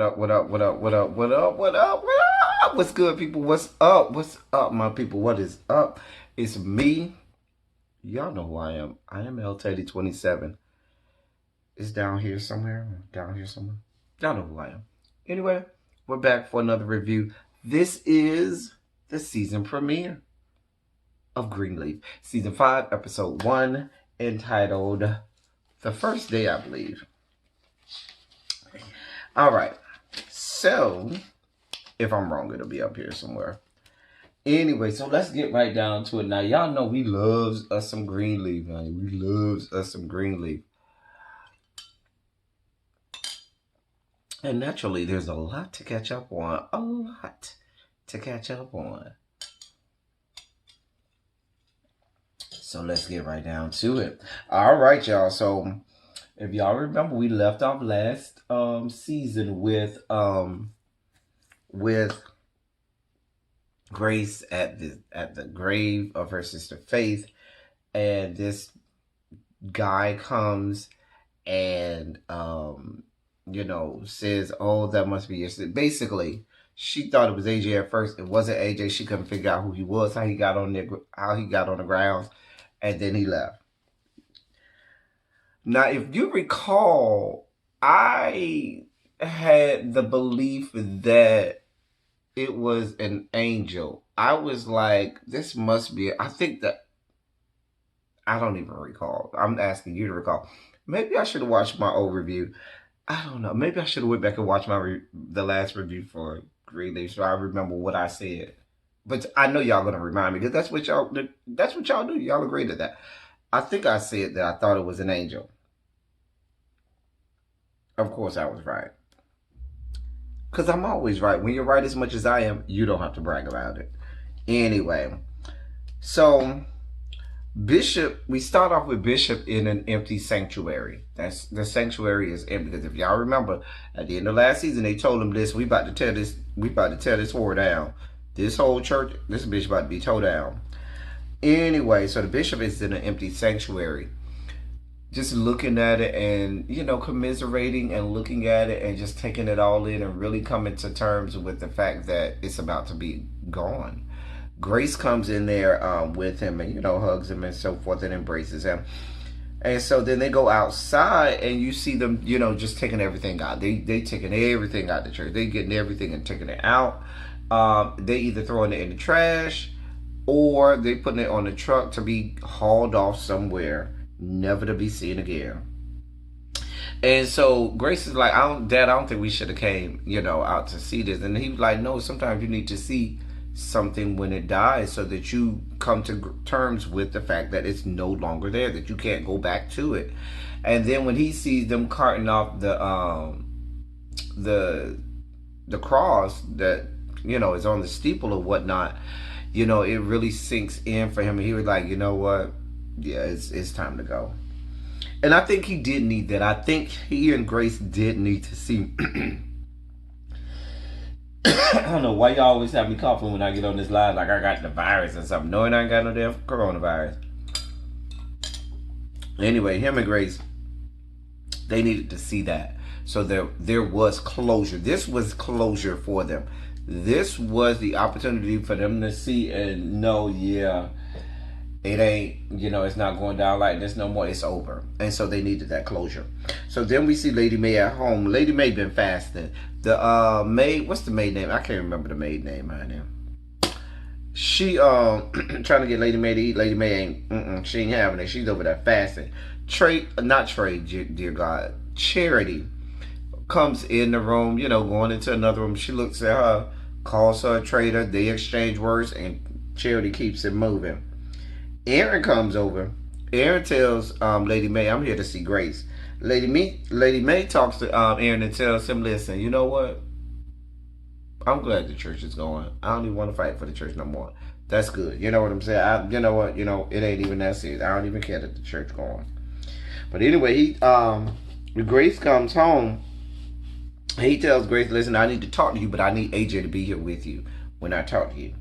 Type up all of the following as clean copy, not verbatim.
What up? What up? What up? What up? What up? What up? What up? What's good, people? What's up? What's up, my people? What is up? It's me. Y'all know who I am. I am L Teddy 27. It's down here somewhere. Down here somewhere. Y'all know who I am. Anyway, we're back for another review. This is the season premiere of Greenleaf. Season 5, episode 1, entitled The First Day, I believe. All right. So, if I'm wrong, it'll be up here somewhere. Anyway, so let's get right down to it. Now, y'all know we loves us some Greenleaf, man. We loves us some Greenleaf. And naturally, there's a lot to catch up on. A lot to catch up on. So let's get right down to it. All right, y'all. So if y'all remember, we left off last season with Grace at the grave of her sister Faith, and this guy comes and says, "Oh, that must be your sister." Basically, she thought it was AJ at first. It wasn't AJ. She couldn't figure out who he was, how he got on the grounds, and then he left. Now, if you recall, I had the belief that it was an angel. I was like, this must be, I don't even recall. I'm asking you to recall. Maybe I should have watched my old review. I don't know. Maybe I should have went back and watched the last review for Greenleaf so I remember what I said. But I know y'all gonna remind me because that's what y'all do. Y'all agree to that. I think I said that I thought it was an angel. Of course I was right. Because I'm always right. When you're right as much as I am, you don't have to brag about it. Anyway, so Bishop, we start off with Bishop in an empty sanctuary. The sanctuary is empty because if y'all remember, at the end of last season, they told him this: we about to tear this whore down. This whole church, this bitch about to be towed down. Anyway, so the bishop is in an empty sanctuary, just looking at it and commiserating and looking at it and just taking it all in and really coming to terms with the fact that it's about to be gone. Grace comes in there with him and hugs him and so forth and embraces him. And so then they go outside and you see them just taking everything out. They taking everything out the church. They getting everything and taking it out. They either throwing it in the trash or they putting it on the truck to be hauled off somewhere, never to be seen again. And so Grace is like, Dad, I don't think we should have came out to see this. And he was like, no, sometimes you need to see something when it dies so that you come to terms with the fact that it's no longer there, that you can't go back to it. And then when he sees them carting off the cross that is on the steeple or whatnot, it really sinks in for him, and he was like, you know what, yeah, it's time to go. And I think he did need that. I think he and Grace did need to see I don't know why y'all always have me coughing when I get on this live like I got the virus or something. No, I ain't got no damn coronavirus. Anyway, him and Grace, they needed to see that. So there was closure. This was closure for them. This was the opportunity for them to see and know, yeah, it ain't, it's not going down like this no more. It's over. And so they needed that closure. So then we see Lady May at home. Lady May been fasting. The maid, what's the maid name? I can't remember the maid name right now. She trying to get Lady May to eat. Lady May ain't, she ain't having it. She's over there fasting. Not Trey, dear God. Charity comes in the room, going into another room. She looks at her, calls her a traitor. They exchange words, and Charity keeps it moving. Aaron comes over. Aaron tells Lady May, I'm here to see Grace. Lady May talks to Aaron and tells him, listen, you know what? I'm glad the church is going. I don't even want to fight for the church no more. That's good. You know what I'm saying? You know what? It ain't even that serious. I don't even care that the church going. But anyway, Grace comes home. He tells Grace, listen, I need to talk to you, but I need AJ to be here with you when I talk to you.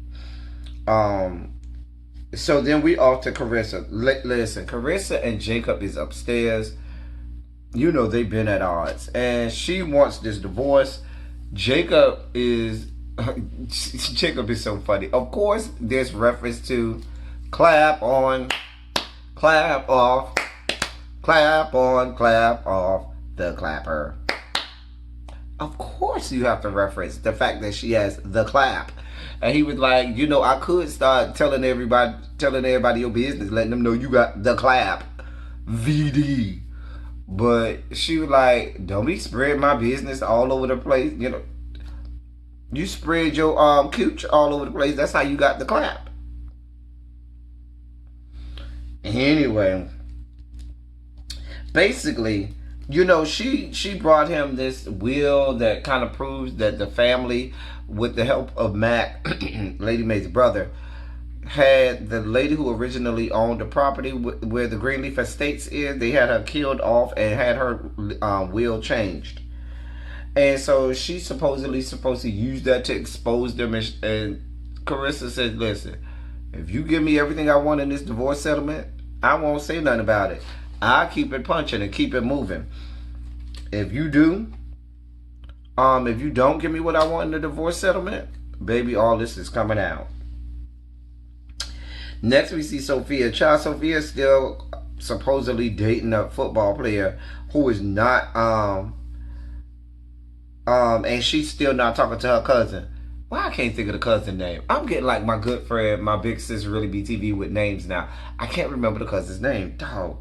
So then we off to Carissa. Listen, Carissa and Jacob is upstairs. They've been at odds. And she wants this divorce. Jacob is Jacob is so funny. Of course, there's reference to clap on, clap off, clap on, clap off the clapper. Of course, you have to reference the fact that she has the clap. And he was like, you know, I could start telling everybody your business, letting them know you got the clap, VD. But she was like, don't be spreading my business all over the place. You know, you spread your cooch all over the place. That's how you got the clap. Anyway, basically, you know, she brought him this will that kind of proves that the family, with the help of Mac, Lady Mae's brother, had the lady who originally owned the property where the Greenleaf Estates is. They had her killed off and had her will changed. And so she's supposedly supposed to use that to expose them. And Carissa said, listen, if you give me everything I want in this divorce settlement, I won't say nothing about it. I'll keep it punching and keep it moving. If you do, if you don't give me what I want in the divorce settlement, baby, all this is coming out. Next, we see Sophia. Child Sophia is still supposedly dating a football player who is not, and she's still not talking to her cousin. Well, I can't think of the cousin name. I'm getting like my good friend, my big sis, really BTV with names now. I can't remember the cousin's name. Dog.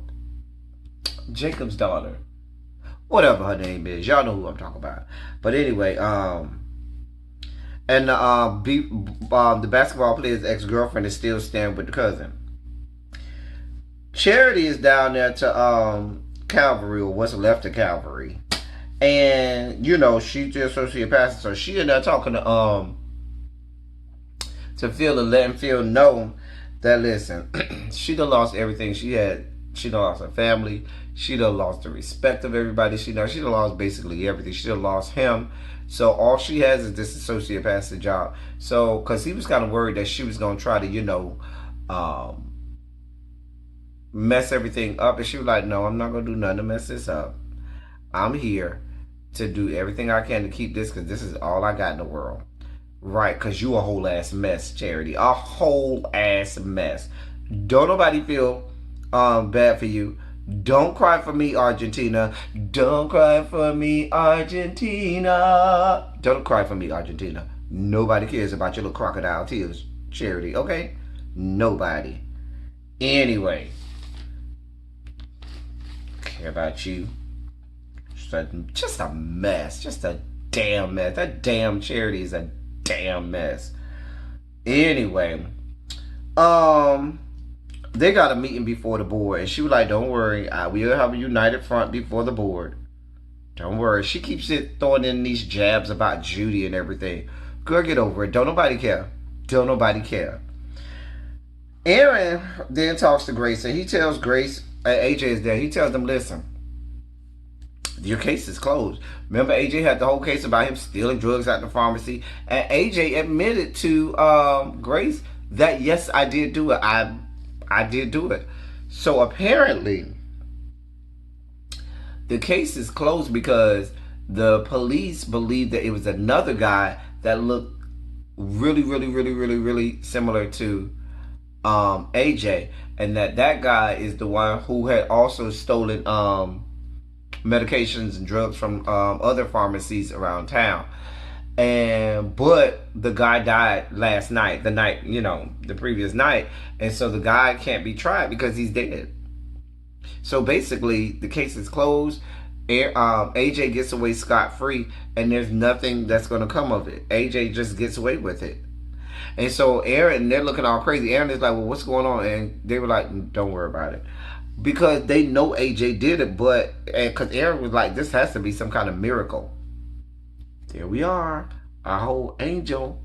Jacob's daughter. Whatever her name is. Y'all know who I'm talking about. But anyway, and the basketball player's ex-girlfriend is still staying with the cousin. Charity is down there to Calvary, or what's left of Calvary. And, you know, she's the associate pastor. So she in there talking to Phil and letting Phil know that, listen, she done lost everything she had. She done lost her family. She done lost the respect of everybody she knows. She done lost basically everything. She done lost him. So all she has is this associate pastor job. So, because he was kind of worried that she was going to try to, you know, mess everything up. And she was like, no, I'm not going to do nothing to mess this up. I'm here to do everything I can to keep this, because this is all I got in the world. Right, because you a whole ass mess, Charity. A whole ass mess. Don't nobody feel bad for you. Don't cry for me, Argentina. Don't cry for me, Argentina. Don't cry for me, Argentina. Nobody cares about your little crocodile tears, Charity, okay? Nobody. Anyway, care about you. Just a mess. Just a damn mess. That damn Charity is a damn mess. Anyway, they got a meeting before the board, and she was like, don't worry, we'll have a united front before the board. Don't worry. She keeps throwing in these jabs about Judy and everything. Girl, get over it. Don't nobody care. Don't nobody care. Aaron then talks to Grace, and he tells Grace, AJ is there, he tells them, listen, your case is closed. Remember, AJ had the whole case about him stealing drugs at the pharmacy, and AJ admitted to Grace that, yes, I did do it. I did do it. So apparently, the case is closed because the police believe that it was another guy that looked really similar to AJ, and that guy is the one who had also stolen medications and drugs from other pharmacies around town. But the guy died last night, the previous night, and so the guy can't be tried because he's dead. So basically, the case is closed. AJ gets away scot-free, and there's nothing that's going to come of it. AJ just gets away with it. And so Aaron, they're looking all crazy. Aaron is like, well, what's going on? And they were like, don't worry about it. Because they know AJ did it, because Aaron was like, this has to be some kind of miracle. Here we are, our whole angel,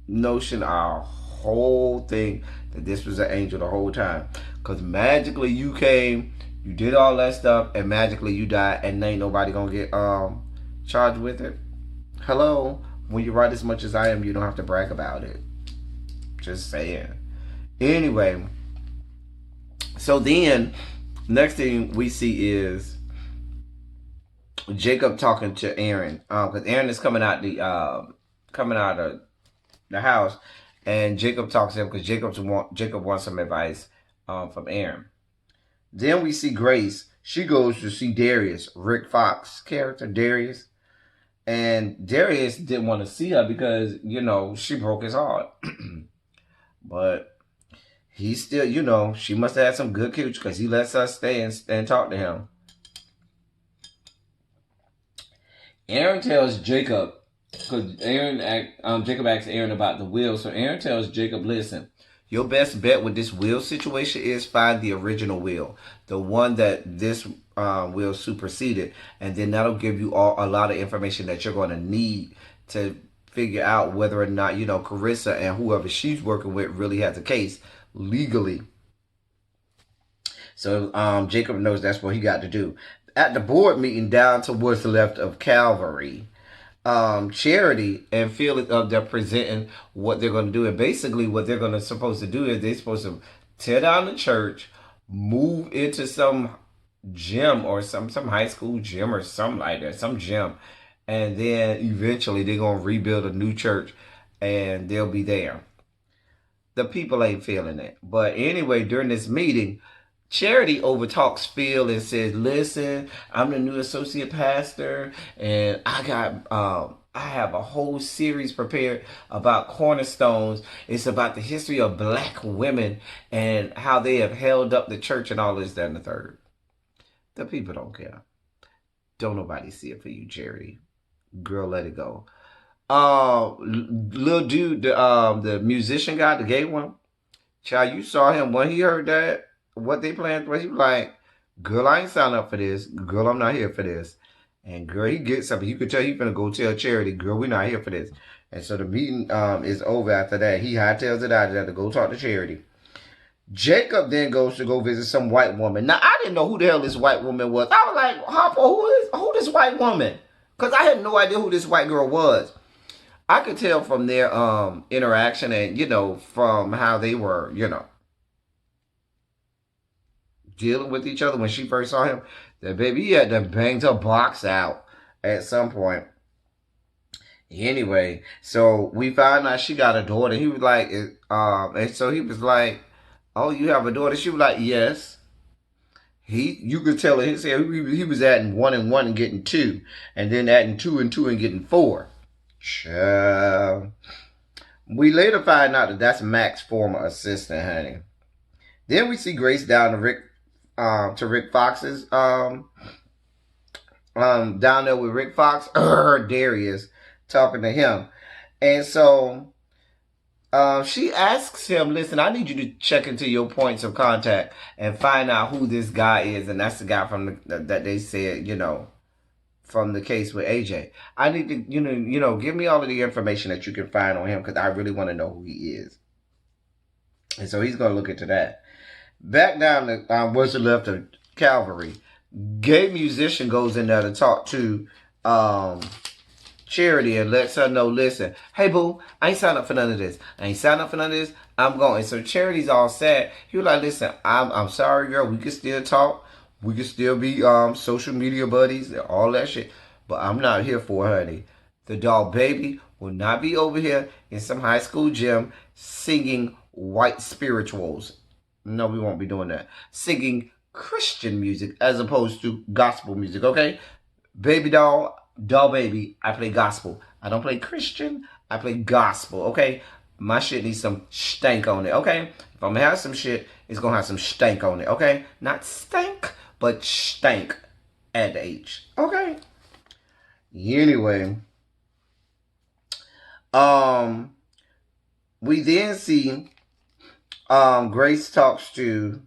notion, our whole thing that this was an angel the whole time. Because magically you came, you did all that stuff, and magically you died, and ain't nobody gonna get charged with it. Hello, when you write as much as I am, you don't have to brag about it. Just saying. Anyway, so then next thing we see is Jacob talking to Aaron, because Aaron is coming out of the house, and Jacob talks to him because Jacob wants some advice from Aaron. Then we see Grace. She goes to see Darius, Rick Fox character Darius, and Darius didn't want to see her because she broke his heart. But he still, she must have had some good cooch because he lets us stay and talk to him. Aaron tells Jacob, because Jacob asks Aaron about the will. So Aaron tells Jacob, listen, your best bet with this will situation is find the original will, the one that this will superseded, and then that'll give you a lot of information that you're going to need to figure out whether or not Carissa and whoever she's working with really has a case legally. So Jacob knows that's what he got to do. At the board meeting down towards the left of Calvary, Charity and Felix they're presenting what they're going to do, and basically what they're supposed to do is they're supposed to tear down the church, move into some gym or some high school gym or something like that, some gym, and then eventually they're going to rebuild a new church and they'll be there. The people ain't feeling it, but anyway, during this meeting, Charity overtalks Phil and says, listen, I'm the new associate pastor, and I have a whole series prepared about cornerstones. It's about the history of black women and how they have held up the church and all this, that, and the third. The people don't care. Don't nobody see it for you, Charity. Girl, let it go. Little dude, the musician guy, the gay one, child, you saw him when he heard that. What they planned for, he was like, girl, I ain't signed up for this. Girl, I'm not here for this. And girl, he gets something. You could tell he's gonna go tell Charity, girl, we're not here for this. And so the meeting is over after that. He hightails it out to go talk to Charity. Jacob then goes to go visit some white woman. Now, I didn't know who the hell this white woman was. I was like, Harper, who this white woman? Because I had no idea who this white girl was. I could tell from their interaction and, from how they were, dealing with each other when she first saw him, that baby, he had to bang her box out at some point. Anyway, so we found out she got a daughter. He was like, and so he was like, oh, you have a daughter? She was like, yes. You could tell in his head, he was adding 1 and 1 and getting 2, and then adding 2 and 2 and getting 4. Child. We later find out that that's Mac's former assistant, honey. Then we see Grace down to Rick Fox's down there with Rick Fox, Darius, talking to him. And so she asks him, listen, I need you to check into your points of contact and find out who this guy is. And that's the guy from that they said, from the case with AJ. I need to, give me all of the information that you can find on him because I really want to know who he is. And so he's going to look into that. Back down to what's the left of Calvary, gay musician goes in there to talk to Charity and lets her know, listen, hey boo, I ain't signed up for none of this. I'm going. So Charity's all sad. He was like, listen, I'm sorry, girl. We can still talk. We can still be social media buddies and all that shit. But I'm not here for it, honey. The doll baby will not be over here in some high school gym singing white spirituals. No, we won't be doing that. Singing Christian music as opposed to gospel music, okay? Baby doll baby, I play gospel. I don't play Christian, I play gospel, okay? My shit needs some stank on it, okay? If I'm gonna have some shit, it's gonna have some stank on it, okay? Not stank, but stank. Add the H, okay? Anyway, we then see Grace talks to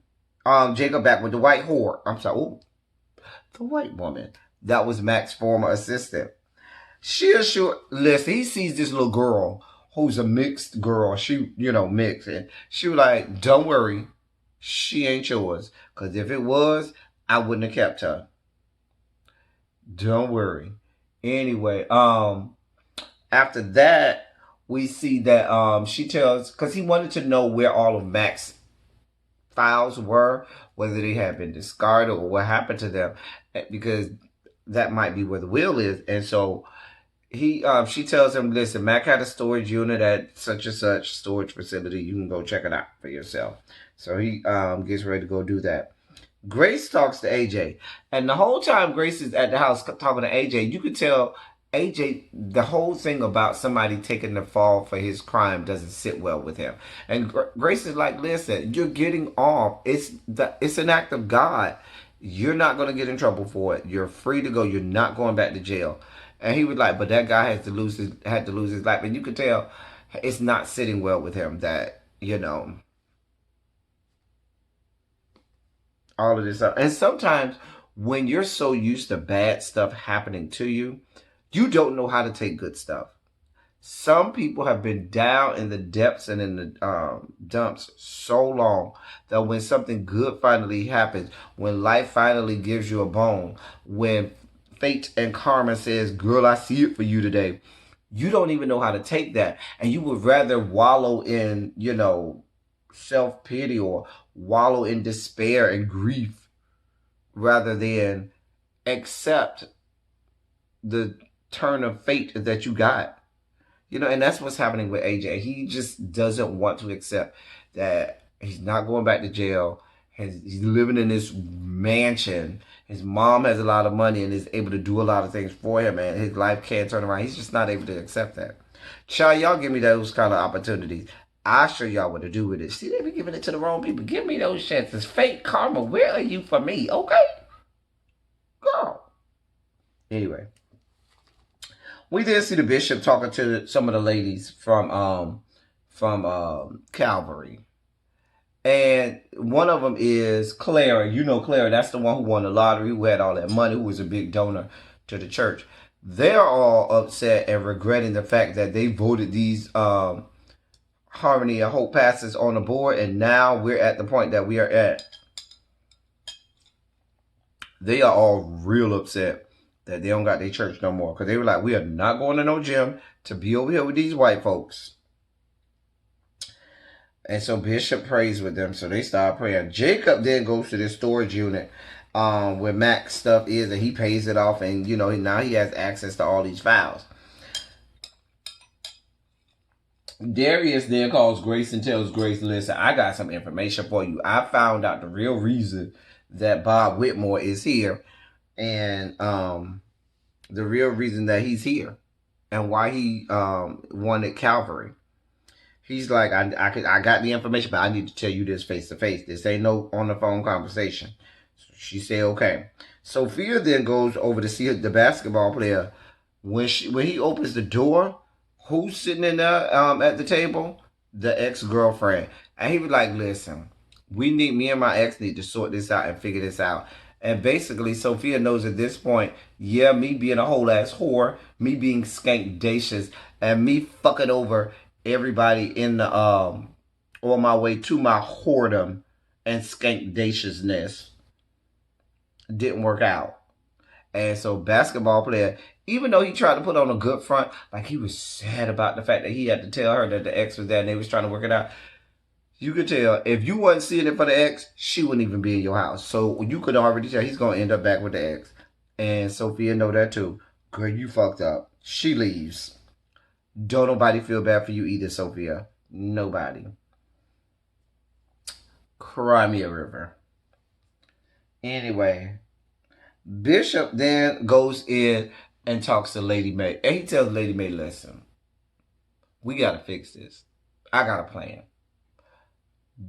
Jacob back with the white whore. I'm sorry, the white woman. That was Mac's former assistant. Listen, he sees this little girl who's a mixed girl. She, mixed. And she was like, don't worry, she ain't yours. Because if it was, I wouldn't have kept her. Don't worry. Anyway, after that, we see that she tells, because he wanted to know where all of Mac's files were, whether they had been discarded or what happened to them. Because that might be where the will is. And so she tells him, listen, Mac had a storage unit at such and such storage facility. You can go check it out for yourself. So he gets ready to go do that. Grace talks to AJ. And the whole time Grace is at the house talking to AJ, you could tell AJ, the whole thing about somebody taking the fall for his crime doesn't sit well with him. And Grace is like, listen, you're getting off. It's an act of God. You're not going to get in trouble for it. You're free to go. You're not going back to jail. And he was like, but that guy had to lose his life. And you could tell it's not sitting well with him that, all of this stuff. And sometimes when you're so used to bad stuff happening to you, you don't know how to take good stuff. Some people have been down in the depths and in the dumps so long that when something good finally happens, when life finally gives you a bone, when fate and karma says, girl, I see it for you today, you don't even know how to take that. And you would rather wallow in, self-pity or wallow in despair and grief rather than accept the turn of fate that you got. And that's what's happening with AJ. He just doesn't want to accept that he's not going back to jail. He's living in this mansion. His mom has a lot of money and is able to do a lot of things for him, and his life can't turn around. He's just not able to accept that. Child, y'all give me those kind of opportunities. I'll show y'all what to do with it. See, they be giving it to the wrong people. Give me those chances. Fake karma, where are you for me? Okay? Girl. Anyway. We did see the bishop talking to some of the ladies from Calvary. And one of them is Clara. You know Clara. That's the one who won the lottery, who had all that money, who was a big donor to the church. They're all upset and regretting the fact that they voted these Harmony and Hope pastors on the board. And now we're at the point that we are at. They are all real upset that they don't got their church no more. Because they were like, we are not going to no gym to be over here with these white folks. And so Bishop prays with them. So they start praying. Jacob then goes to this storage unit where Mac's stuff is. And he pays it off. And, now he has access to all these files. Darius then calls Grace and tells Grace, listen, I got some information for you. I found out the real reason that Bob Whitmore is here. And the real reason that he's here and why he wanted Calvary. He's like, I got the information, but I need to tell you this face to face. This ain't no on the phone conversation. So she said, okay. Sophia then goes over to see the basketball player. When he opens the door, who's sitting in there at the table? The ex-girlfriend. And he was like, listen, me and my ex need to sort this out and figure this out. And basically, Sophia knows at this point, yeah, me being a whole ass whore, me being skankdacious, and me fucking over everybody in the on my way to my whoredom and skankdaciousness didn't work out. And so basketball player, even though he tried to put on a good front, like he was sad about the fact that he had to tell her that the ex was there and they was trying to work it out. You could tell if you wasn't seeing it for the ex, she wouldn't even be in your house. So you could already tell he's going to end up back with the ex. And Sophia know that too. Girl, you fucked up. She leaves. Don't nobody feel bad for you either, Sophia. Nobody. Cry me a river. Anyway, Bishop then goes in and talks to Lady Mae. And he tells Lady Mae, listen, we got to fix this. I got a plan.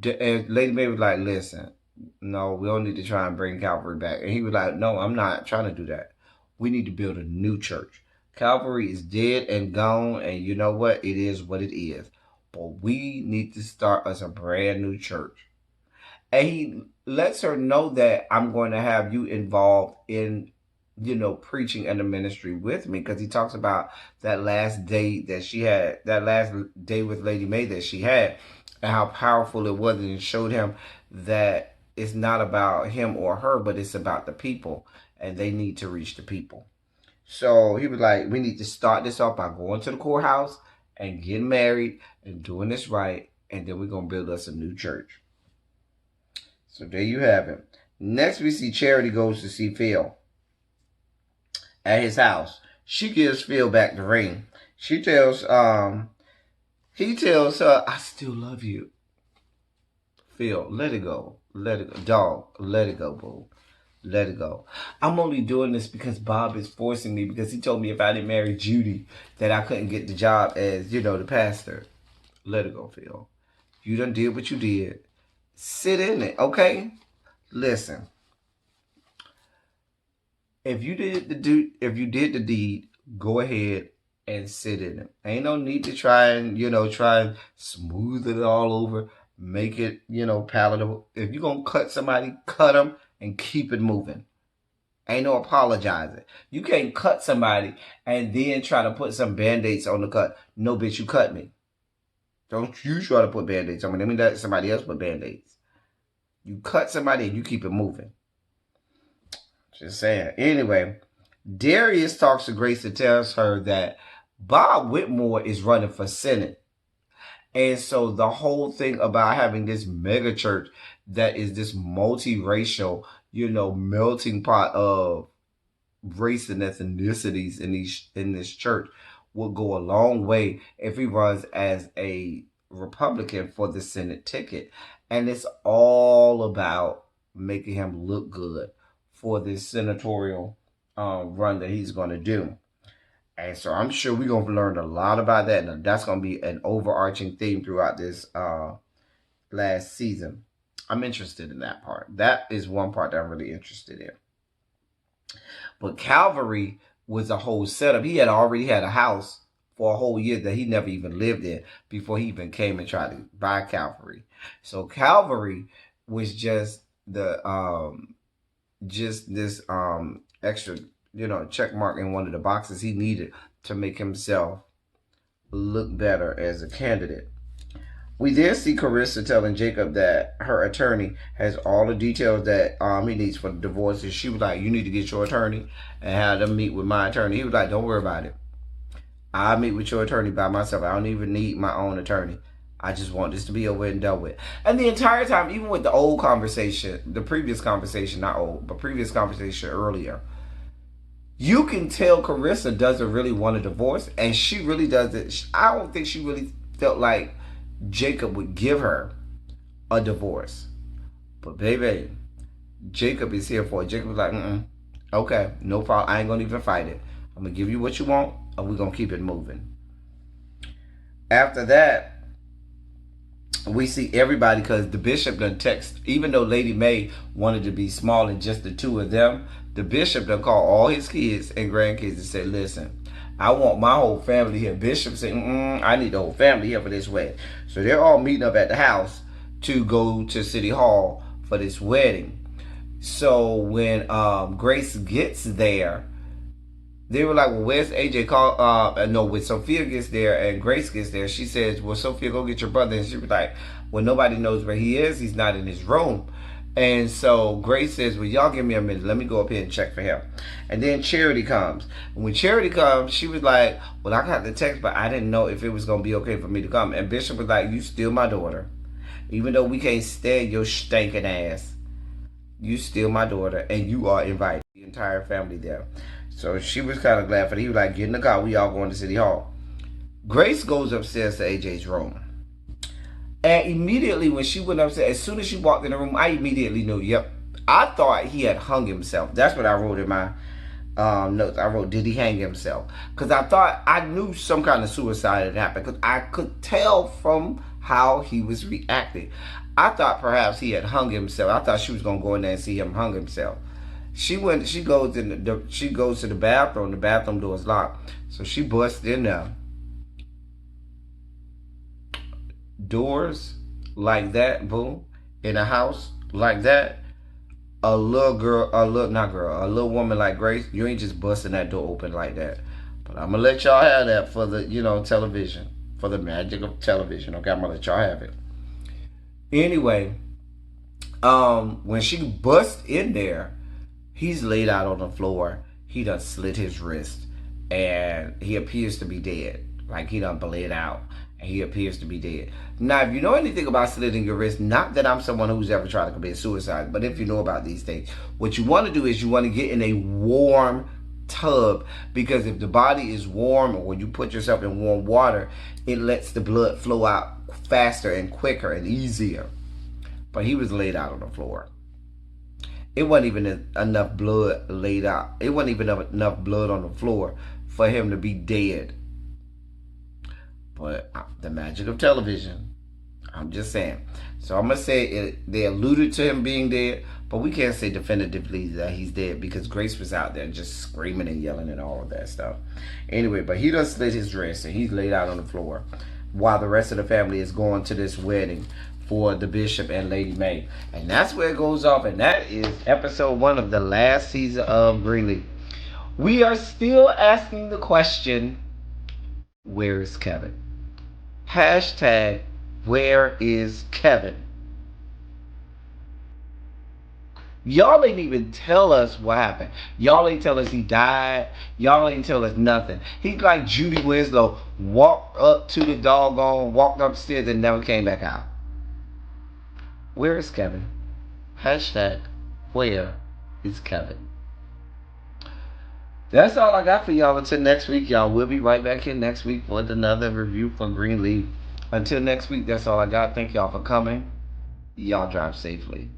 And Lady Mae was like, listen, no, we don't need to try and bring Calvary back. And he was like, no, I'm not trying to do that. We need to build a new church. Calvary is dead and gone, and you know what? It is what it is. But we need to start us a brand new church. And he lets her know that I'm going to have you involved in, preaching and the ministry with me. Because he talks about that last day that she had, that last day with Lady Mae that she had. And how powerful it was, and it showed him that it's not about him or her, but it's about the people, and they need to reach the people. So he was like, we need to start this off by going to the courthouse and getting married and doing this right, and then we're going to build us a new church. So there you have it. Next, we see Charity goes to see Phil. at his house. She gives Phil back the ring. She tells he tells her, I still love you. Phil, let it go. Let it go. Dog, let it go, boo. Let it go. I'm only doing this because Bob is forcing me, because he told me if I didn't marry Judy that I couldn't get the job as, the pastor. Let it go, Phil. You done did what you did. Sit in it, okay? Listen. If you did the deed, go ahead and sit in it. Ain't no need to try and smooth it all over, make it, palatable. If you're going to cut somebody, cut them and keep it moving. Ain't no apologizing. You can't cut somebody and then try to put some band-aids on the cut. No, bitch, you cut me. Don't you try to put band-aids on me. Let me let somebody else put band-aids. You cut somebody and you keep it moving. Just saying. Anyway, Darius talks to Grace and tells her that Bob Whitmore is running for Senate. And so the whole thing about having this mega church that is this multiracial, melting pot of race and ethnicities in this church will go a long way if he runs as a Republican for the Senate ticket. And it's all about making him look good for this senatorial run that he's going to do. And so I'm sure we're going to learn a lot about that. And that's going to be an overarching theme throughout this last season. I'm interested in that part. That is one part that I'm really interested in. But Calvary was a whole setup. He had already had a house for a whole year that he never even lived in before he even came and tried to buy Calvary. So Calvary was just the this extra check mark in one of the boxes he needed to make himself look better as a candidate. We then see Carissa telling Jacob that her attorney has all the details that he needs for the divorce. And she was like, you need to get your attorney and have them meet with my attorney. He was like, don't worry about it. I'll meet with your attorney by myself. I don't even need my own attorney. I just want this to be over and done with. And the entire time, even with the old conversation, the previous conversation, not old, but previous conversation earlier, you can tell Carissa doesn't really want a divorce. And she really doesn't. I don't think she really felt like Jacob would give her a divorce. But baby, Jacob is here for it. Jacob was like, okay, no problem. I ain't going to even fight it. I'm going to give you what you want, and we're going to keep it moving. After that, we see everybody, because the bishop done text, even though Lady Mae wanted to be small and just the two of them, the bishop done called all his kids and grandkids and said, listen, I want my whole family here. Bishop said, I need the whole family here for this wedding. So they're all meeting up at the house to go to City Hall for this wedding. So when Grace gets there, they were like, well, where's AJ? When Sophia gets there and Grace gets there, she says, well, Sophia, go get your brother. And she was like, well, nobody knows where he is. He's not in his room. And so Grace says, well, y'all give me a minute. Let me go up here and check for him. And then Charity comes. And when Charity comes, she was like, well, I got the text, but I didn't know if it was going to be okay for me to come. And Bishop was like, you still my daughter. Even though we can't stand your stinking ass, you still my daughter, and you are invited. The entire family there. So she was kind of glad for it. He was like, get in the car. We all going to City Hall. Grace goes upstairs to AJ's room. And immediately when she went upstairs, as soon as she walked in the room, I immediately knew, yep. I thought he had hung himself. That's what I wrote in my notes. I wrote, did he hang himself? Because I knew some kind of suicide had happened. Because I could tell from how he was reacting. I thought perhaps he had hung himself. I thought she was going to go in there and see him hung himself. She goes to the bathroom. The bathroom door is locked. So she busts in there. Doors like that, boom, in a house like that, a little woman like Grace, you ain't just busting that door open like that. But I'm gonna let y'all have that for the, television, for the magic of television. Okay, I'm gonna let y'all have it. Anyway, when she busts in there, he's laid out on the floor. He done slit his wrist, and he appears to be dead. Like he done bled out. He appears to be dead. Now, if you know anything about slitting your wrist, not that I'm someone who's ever tried to commit suicide, but if you know about these things, what you want to do is you want to get in a warm tub, because if the body is warm, or when you put yourself in warm water, it lets the blood flow out faster and quicker and easier. But he was laid out on the floor. It wasn't even enough blood laid out. It wasn't even enough blood on the floor for him to be dead. But the magic of television, I'm just saying. So I'm going to say they alluded to him being dead, but we can't say definitively that he's dead because Grace was out there just screaming and yelling and all of that stuff. Anyway, but he done slit his dress and he's laid out on the floor while the rest of the family is going to this wedding for the bishop and Lady Mae. And that's where it goes off. And that is episode 1 of the last season of Greenleaf. We are still asking the question, where is Kevin? Hashtag, where is Kevin? Y'all ain't even tell us what happened. Y'all ain't tell us he died. Y'all ain't tell us nothing. He's like Judy Winslow, walked upstairs and never came back out. Where is Kevin? Hashtag, where is Kevin? That's all I got for y'all until next week. Y'all, we'll be right back here next week with another review for Greenleaf. Until next week, that's all I got. Thank y'all for coming. Y'all drive safely.